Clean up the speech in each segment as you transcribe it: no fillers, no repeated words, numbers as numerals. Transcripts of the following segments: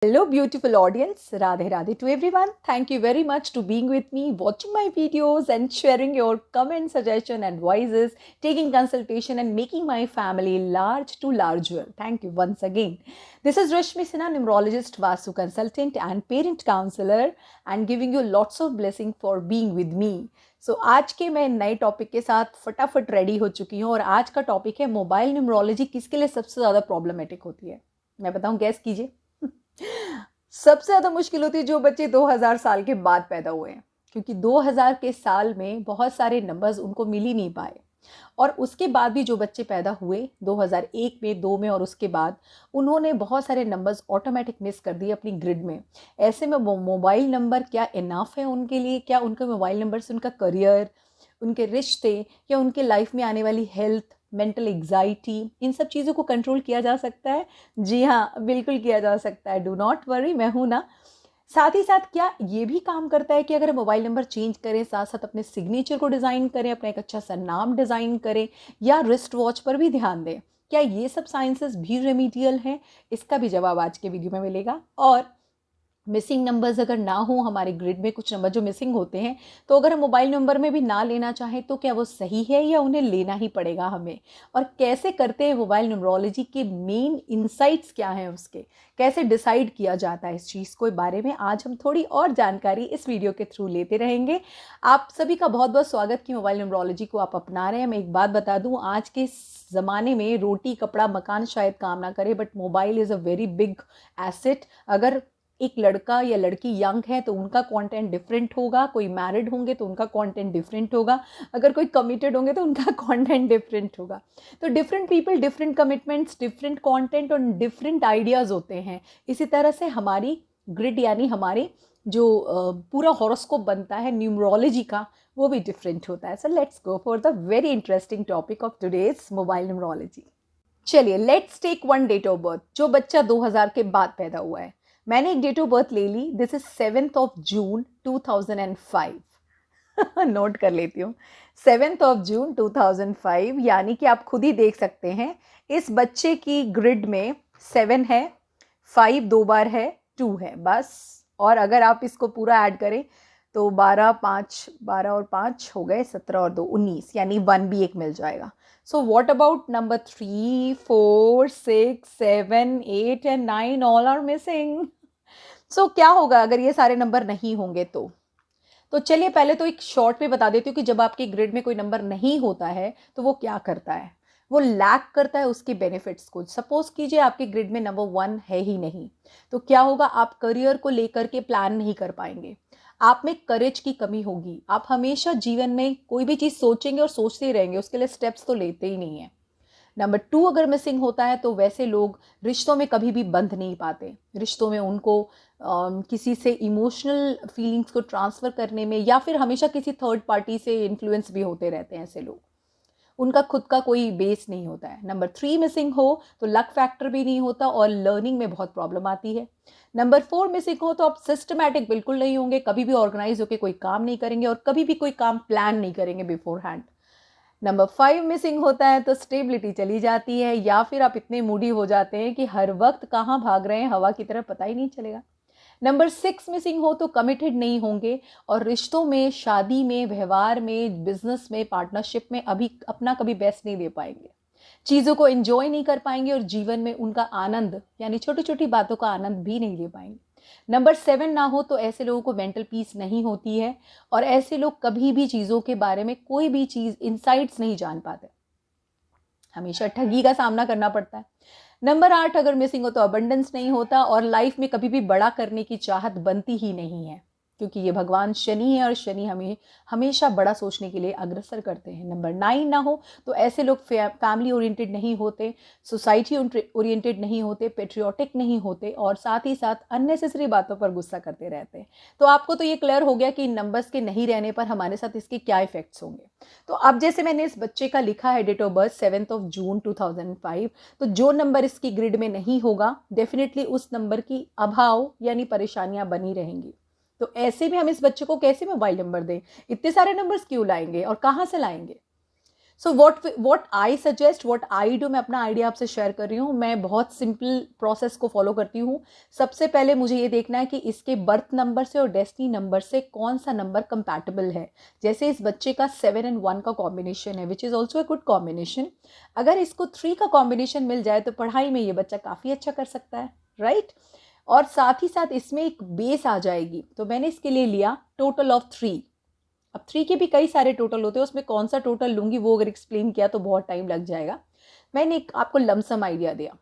Hello, beautiful audience. Radhe Radhe to everyone. Thank you very much to being with me, watching my videos, and sharing your comments, suggestion, and advices, taking consultation, and making my family large to larger. Thank you once again. This is Rashmi Sinha, numerologist, Vasu consultant, and parent counselor, and giving you lots of blessing for being with me. सो आज के मैं नए topic के साथ फटाफट ready हो चुकी हूँ और आज का टॉपिक है मोबाइल न्यूमरोलॉजी किसके लिए सबसे ज़्यादा प्रॉब्लमेटिक होती है। मैं बताऊँ, गैस कीजिए। सबसे ज़्यादा मुश्किल होती है जो बच्चे 2000 साल के बाद पैदा हुए हैं, क्योंकि 2000 के साल में बहुत सारे नंबर्स उनको मिल ही नहीं पाए। और उसके बाद भी जो बच्चे पैदा हुए 2001 में, 2 में और उसके बाद, उन्होंने बहुत सारे नंबर्स ऑटोमेटिक मिस कर दिए अपनी ग्रिड में। ऐसे में मोबाइल नंबर क्या इनफ है उनके लिए? क्या उनके मोबाइल नंबर से उनका करियर, उनके रिश्ते या उनके लाइफ में आने वाली हेल्थ, मेंटल एग्जाइटी, इन सब चीज़ों को कंट्रोल किया जा सकता है? जी हाँ, बिल्कुल किया जा सकता है। डू नॉट वरी, मैं हूँ ना। साथ ही साथ क्या ये भी काम करता है कि अगर मोबाइल नंबर चेंज करें, साथ साथ अपने सिग्नेचर को डिज़ाइन करें, अपना एक अच्छा सा नाम डिज़ाइन करें, या रिस्ट वॉच पर भी ध्यान दें? क्या ये सब साइंसेस भी रेमीडियल हैं? इसका भी जवाब आज के वीडियो में मिलेगा। और मिसिंग नंबर्स अगर ना हो, हमारे ग्रिड में कुछ नंबर जो मिसिंग होते हैं, तो अगर हम मोबाइल नंबर में भी ना लेना चाहें तो क्या वो सही है या उन्हें लेना ही पड़ेगा हमें? और कैसे करते हैं मोबाइल न्यूमरोलॉजी के मेन इंसाइट्स क्या हैं उसके, कैसे डिसाइड किया जाता है इस चीज़ को बारे में आज हम थोड़ी और जानकारी इस वीडियो के थ्रू लेते रहेंगे। आप सभी का बहुत बहुत स्वागत कि मोबाइल न्यूमरोलॉजी को आप अपना रहे हैं। मैं एक बात बता दूं, आज के ज़माने में रोटी कपड़ा मकान शायद काम ना करे, but mobile is a very big asset. अगर एक लड़का या लड़की यंग है तो उनका कंटेंट डिफरेंट होगा, कोई मैरिड होंगे तो उनका कंटेंट डिफरेंट होगा, अगर कोई कमिटेड होंगे तो उनका कंटेंट डिफरेंट होगा। तो different people, different commitments, different content और डिफरेंट आइडियाज़ होते हैं। इसी तरह से हमारी ग्रिड यानी हमारे जो पूरा हॉरोस्कोप बनता है न्यूमरोलॉजी का, वो भी डिफरेंट होता है। So let's go for the very interesting topic of today's mobile numerology. चलिए, let's take one date of birth जो बच्चा 2000 के बाद पैदा हुआ है। मैंने एक डेट ऑफ बर्थ ले ली। This is 7th of June 2005। Note कर लेती हूँ, 7th of June 2005, यानी कि आप खुद ही देख सकते हैं इस बच्चे की ग्रिड में 7 है, 5 2 बार है, 2 है बस। और अगर आप इसको पूरा ऐड करें तो 12 और 5 हो गए 17 और 2 19, यानी 1 भी एक मिल जाएगा। So what about number 3, 4, 6, 7, 8 and 9 all are missing? So क्या होगा अगर ये सारे नंबर नहीं होंगे तो चलिए पहले तो एक शॉर्ट में बता देती हूँ कि जब आपके ग्रिड में कोई नंबर नहीं होता है तो वो क्या करता है। वो लैक करता है उसके बेनिफिट्स को। सपोज कीजिए आपके ग्रिड में नंबर 1 है ही नहीं, तो क्या होगा? आप करियर को लेकर के प्लान नहीं कर पाएंगे, आप में करेज की कमी होगी, आप हमेशा जीवन में कोई भी चीज़ सोचेंगे और सोचते ही रहेंगे, उसके लिए स्टेप्स तो लेते ही नहीं है। नंबर 2 अगर मिसिंग होता है तो वैसे लोग रिश्तों में कभी भी बंध नहीं पाते। रिश्तों में उनको किसी से इमोशनल फीलिंग्स को ट्रांसफ़र करने में या फिर हमेशा किसी थर्ड पार्टी से इन्फ्लुएंस भी होते रहते हैं ऐसे लोग। उनका खुद का कोई बेस नहीं होता है। नंबर 3 मिसिंग हो तो लक फैक्टर भी नहीं होता और लर्निंग में बहुत प्रॉब्लम आती है। नंबर 4 मिसिंग हो तो आप सिस्टमैटिक बिल्कुल नहीं होंगे, कभी भी ऑर्गेनाइज होकर कोई काम नहीं करेंगे और कभी भी कोई काम प्लान नहीं करेंगे बिफोर हैंड। नंबर 5 मिसिंग होता है तो स्टेबिलिटी चली जाती है, या फिर आप इतने मूडी हो जाते हैं कि हर वक्त कहाँ भाग रहे हैं हवा की तरह पता ही नहीं चलेगा। नंबर 6 मिसिंग हो तो कमिटेड नहीं होंगे और रिश्तों में, शादी में, व्यवहार में, बिजनेस में, पार्टनरशिप में अभी अपना कभी बेस्ट नहीं दे पाएंगे, चीज़ों को एंजॉय नहीं कर पाएंगे और जीवन में उनका आनंद यानी छोटी छोटी बातों का आनंद भी नहीं ले पाएंगे। नंबर 7 ना हो तो ऐसे लोगों को मेंटल पीस नहीं होती है और ऐसे लोग कभी भी चीज़ों के बारे में कोई भी चीज़, इनसाइट्स नहीं जान पाते, हमेशा ठगी का सामना करना पड़ता है। नंबर 8 अगर मिसिंग हो तो अबंडेंस नहीं होता और लाइफ में कभी भी बड़ा करने की चाहत बनती ही नहीं है, क्योंकि ये भगवान शनि है और शनि हमें हमेशा बड़ा सोचने के लिए अग्रसर करते हैं। नंबर 9 ना हो तो ऐसे लोग फैमिली ओरिएंटेड नहीं होते, सोसाइटी ओरिएंटेड नहीं होते, पेट्रियोटिक नहीं होते और साथ ही साथ अननेसेसरी बातों पर गुस्सा करते रहते हैं। तो आपको तो ये क्लियर हो गया कि नंबर्स के नहीं रहने पर हमारे साथ इसके क्या इफेक्ट्स होंगे। तो अब जैसे मैंने इस बच्चे का लिखा है date of birth 7th of June 2005, तो जो नंबर इसकी ग्रिड में नहीं होगा डेफिनेटली उस नंबर की अभाव यानी परेशानियां बनी रहेंगी। तो ऐसे में हम इस बच्चे को कैसे मोबाइल नंबर दें? इतने सारे नंबर्स क्यों लाएंगे और कहाँ से लाएंगे? So what I suggest, what I do, मैं अपना आइडिया आपसे शेयर कर रही हूँ। मैं बहुत सिंपल प्रोसेस को फॉलो करती हूँ। सबसे पहले मुझे ये देखना है कि इसके बर्थ नंबर से और डेस्टिनी नंबर से कौन सा नंबर कंपैटिबल है। जैसे इस बच्चे का 7 और 1 का कॉम्बिनेशन है, which is also a good combination. अगर इसको 3 का कॉम्बिनेशन मिल जाए तो पढ़ाई में ये बच्चा काफ़ी अच्छा कर सकता है, राइट। और साथ ही साथ इसमें एक बेस आ जाएगी, तो मैंने इसके लिए लिया टोटल ऑफ 3। अब 3 के भी कई सारे टोटल होते हैं, उसमें कौन सा टोटल लूंगी वो अगर एक्सप्लेन किया तो बहुत टाइम लग जाएगा। मैंने एक आपको लमसम आइडिया दिया।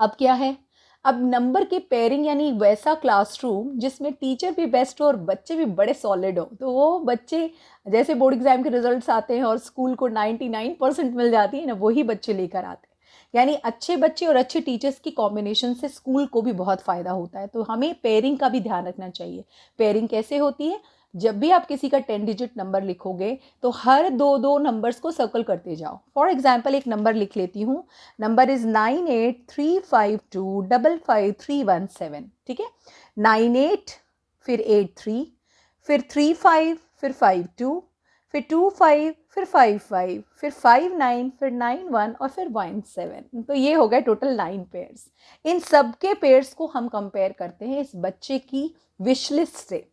अब क्या है, अब नंबर की पेयरिंग यानी वैसा क्लासरूम जिसमें टीचर भी बेस्ट हो और बच्चे भी बड़े सॉलिड हो। तो वो बच्चे, जैसे बोर्ड एग्जाम के रिजल्ट्स आते हैं और स्कूल को 99% मिल जाती है ना, वही बच्चे लेकर आते हैं। यानी अच्छे बच्चे और अच्छे टीचर्स की कॉम्बिनेशन से स्कूल को भी बहुत फ़ायदा होता है। तो हमें पेयरिंग का भी ध्यान रखना चाहिए। पेयरिंग कैसे होती है, जब भी आप किसी का 10 डिजिट नंबर लिखोगे तो हर दो दो नंबर्स को सर्कल करते जाओ। फॉर एग्जाम्पल एक नंबर लिख लेती हूँ, नंबर इज 9835255317। ठीक है, 98, फिर 83, फिर 35, फिर 52, फिर 25, फिर 55, फिर 59, फिर 91 और फिर 17। तो ये हो गए टोटल 9 पेयर्स। इन सब के पेयर्स को हम कंपेयर करते हैं इस बच्चे की विश लिस्ट से।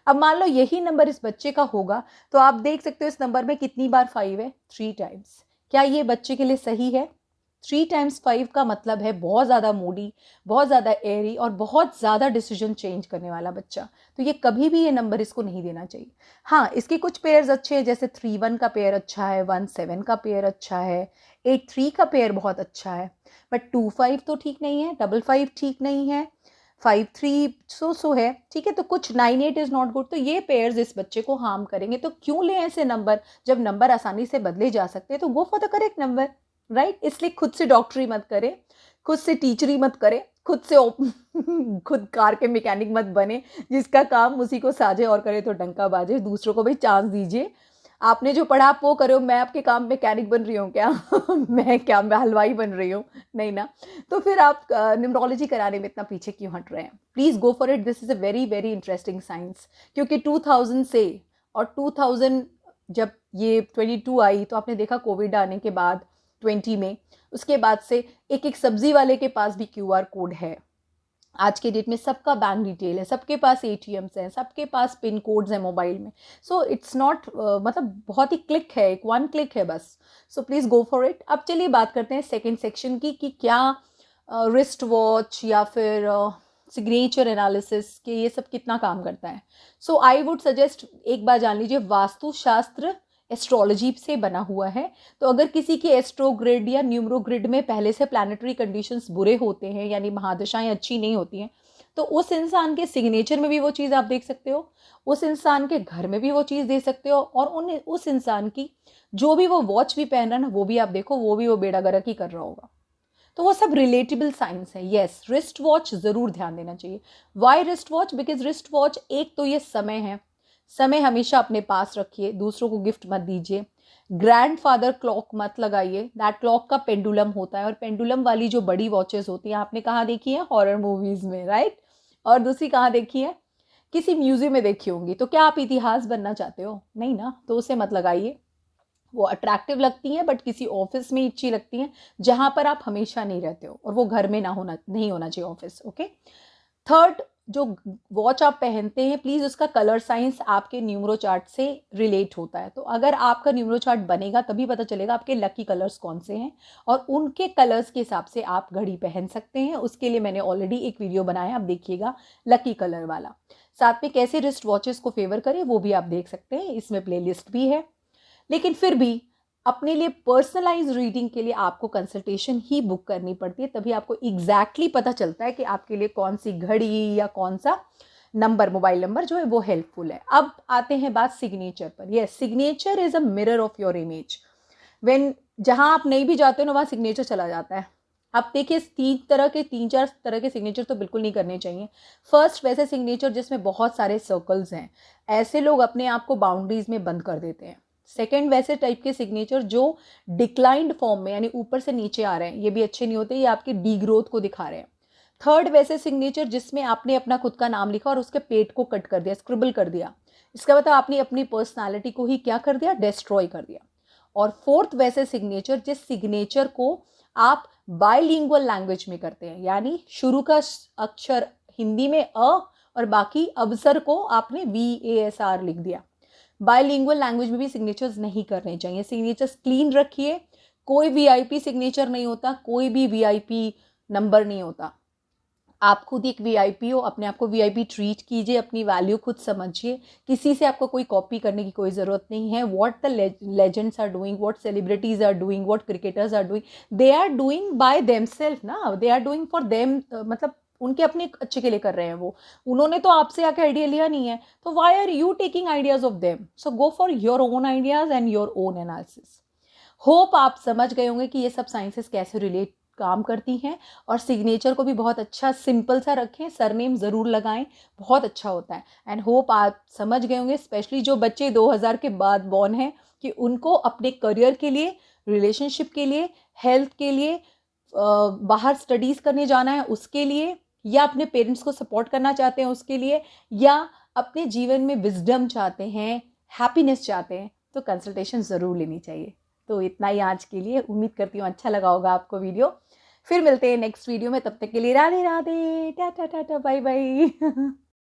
अब मान लो यही नंबर इस बच्चे का होगा, तो आप देख सकते हो इस नंबर में कितनी बार 5 है, 3 टाइम्स। क्या ये बच्चे के लिए सही है? 3 टाइम्स 5 का मतलब है बहुत ज़्यादा मूडी, बहुत ज़्यादा एरी और बहुत ज़्यादा डिसीजन चेंज करने वाला बच्चा। तो ये कभी भी ये नंबर इसको नहीं देना चाहिए। हाँ, इसके कुछ पेयर्स अच्छे हैं, जैसे 3-1 का पेयर अच्छा है, 1-7 का पेयर अच्छा है, 8-3 का पेयर बहुत अच्छा है। बट 2-5 तो ठीक नहीं है, 5-5 ठीक नहीं है, 5-3 सो है। ठीक है, तो कुछ 9-8 इज नॉट गुड। तो ये पेयर्स इस बच्चे को हार्म करेंगे। तो क्यों लें ऐसे नंबर, जब नंबर आसानी से बदले जा सकते हैं। तो गो for the correct number, right. इसलिए खुद से डॉक्टरी मत करें, खुद से टीचरी मत करें, खुद से खुद कार के मैकेनिक मत बने। जिसका काम उसी को साझे और करे तो डंका बाजे। दूसरों को भी चांस दीजिए। आपने जो पढ़ा आप वो करो। मैं आपके काम मैकेनिक बन रही हूँ क्या? मैं हलवाई बन रही हूँ? नहीं ना। तो फिर आप न्यूमरोलॉजी कराने में इतना पीछे क्यों हट रहे हैं? Please go for it. This is a very very interesting science. क्योंकि 2000 से और 2000 जब ये 22 आई तो आपने देखा कोविड आने के बाद 20 में, उसके बाद से एक एक सब्जी वाले के पास भी QR कोड है। आज के डेट में सबका बैंक डिटेल है, सबके पास ATMs हैं, सबके पास पिन कोड्स हैं मोबाइल में। सो इट्स नॉट मतलब बहुत ही क्लिक है, एक 1 क्लिक है बस। So please go for it. अब चलिए बात करते हैं सेकेंड सेक्शन की कि क्या रिस्ट वॉच या फिर सिग्नेचर एनालिसिस के ये सब कितना काम करता है। सो आई वुड सजेस्ट एक बार जान लीजिए, वास्तुशास्त्र एस्ट्रोलॉजी से बना हुआ है। तो अगर किसी के एस्ट्रो ग्रिड या न्यूमरो ग्रिड में पहले से प्लानिटरी कंडीशंस बुरे होते हैं, यानी महादशाएं अच्छी नहीं होती हैं, तो उस इंसान के सिग्नेचर में भी वो चीज़ आप देख सकते हो, उस इंसान के घर में भी वो चीज़ दे सकते हो, और उस इंसान की जो भी वो वॉच भी पहन रहा है ना, वो भी आप देखो, वो भी वो बेड़ा गर्क ही कर रहा होगा। तो वो सब रिलेटेबल साइंस है। येस, रिस्ट वॉच ज़रूर ध्यान देना चाहिए। Why wrist watch? Because wrist watch, एक तो ये समय है, समय हमेशा अपने पास रखिए, दूसरों को गिफ्ट मत दीजिए। ग्रैंडफादर क्लॉक मत लगाइए, दैट क्लॉक का पेंडुलम होता है। और पेंडुलम वाली जो बड़ी वॉचेस होती हैं, आपने कहाँ देखी है? हॉरर मूवीज़ में, राइट। और दूसरी कहाँ देखी है? किसी म्यूजियम में देखी होंगी। तो क्या आप इतिहास बनना चाहते हो? नहीं ना, तो उसे मत लगाइए। वो अट्रैक्टिव लगती हैं बट किसी ऑफिस में अच्छी लगती हैं, जहाँ पर आप हमेशा नहीं रहते हो, और वो घर में नहीं होना चाहिए ऑफिस। ओके। थर्ड, जो वॉच आप पहनते हैं, प्लीज़ उसका कलर साइंस आपके न्यूमरो चार्ट से रिलेट होता है। तो अगर आपका न्यूमरो चार्ट बनेगा तभी पता चलेगा आपके लकी कलर्स कौन से हैं, और उनके कलर्स के हिसाब से आप घड़ी पहन सकते हैं। उसके लिए मैंने ऑलरेडी एक वीडियो बनाया, आप देखिएगा, लकी कलर वाला। साथ में कैसे रिस्ट वॉचेस को फेवर करें वो भी आप देख सकते हैं, इसमें प्लेलिस्ट भी है। लेकिन फिर भी अपने लिए पर्सनलाइज रीडिंग के लिए आपको कंसल्टेशन ही बुक करनी पड़ती है, तभी आपको एग्जैक्टली पता चलता है कि आपके लिए कौन सी घड़ी या कौन सा नंबर, मोबाइल नंबर जो है वो हेल्पफुल है। अब आते हैं बात सिग्नेचर पर। Yes, signature is a mirror of your image. When जहां आप नहीं भी जाते हो ना, वहां सिग्नेचर चला जाता है। आप देखिए, 3-4 तरह के सिग्नेचर तो बिल्कुल नहीं करने चाहिए। फर्स्ट, वैसे सिग्नेचर जिसमें बहुत सारे सर्कल्स हैं, ऐसे लोग अपने आप को बाउंड्रीज में बंद कर देते हैं। सेकेंड, वैसे टाइप के सिग्नेचर जो डिक्लाइंड फॉर्म में, यानी ऊपर से नीचे आ रहे हैं, ये भी अच्छे नहीं होते, ये आपकी डी ग्रोथ को दिखा रहे हैं। थर्ड, वैसे सिग्नेचर जिसमें आपने अपना खुद का नाम लिखा और उसके पेट को कट कर दिया, स्क्रिबल कर दिया। इसका मतलब आपने अपनी पर्सनालिटी को ही क्या कर दिया? डिस्ट्रॉय कर दिया। और फोर्थ वैसे सिग्नेचर जिस सिग्नेचर को आप बाइलिंगुअल लैंग्वेज में करते हैं, यानी शुरू का अक्षर हिंदी में अ और बाकी अवसर को आपने VASR लिख दिया। बाइलिंगुअल लैंग्वेज में भी सिग्नेचर्स नहीं करने चाहिए। सिग्नेचर्स क्लीन रखिए, कोई VIP सिग्नेचर नहीं होता, कोई भी VIP नंबर नहीं होता। आप खुद एक VIP हो, अपने आप को VIP ट्रीट कीजिए, अपनी वैल्यू खुद समझिए। किसी से आपको कोई कॉपी करने की कोई ज़रूरत नहीं है। What the legends are doing, what celebrities are doing, what cricketers are doing, they are doing by themselves ना, they are doing for them, मतलब उनके अपने अच्छे के लिए कर रहे हैं वो। उन्होंने तो आपसे आके आइडिया लिया नहीं है, तो why are you taking ideas of them? So go for your own ideas and your own analysis. Hope आप समझ गए होंगे कि ये सब साइंसेस कैसे रिलेट काम करती हैं, और सिग्नेचर को भी बहुत अच्छा सिंपल सा रखें, सरनेम ज़रूर लगाएं, बहुत अच्छा होता है। एंड होप आप समझ गए होंगे, स्पेशली जो बच्चे 2000 के बाद बॉर्न हैं, कि उनको अपने करियर के लिए, रिलेशनशिप के लिए, हेल्थ के लिए, बाहर स्टडीज़ करने जाना है उसके लिए, या अपने पेरेंट्स को सपोर्ट करना चाहते हैं उसके लिए, या अपने जीवन में विजडम चाहते हैं, हैप्पीनेस चाहते हैं, तो कंसल्टेशन ज़रूर लेनी चाहिए। तो इतना ही आज के लिए। उम्मीद करती हूँ अच्छा लगा होगा आपको वीडियो। फिर मिलते हैं नेक्स्ट वीडियो में, तब तक के लिए राधे राधे, टाटा टाटा, बाय बाय।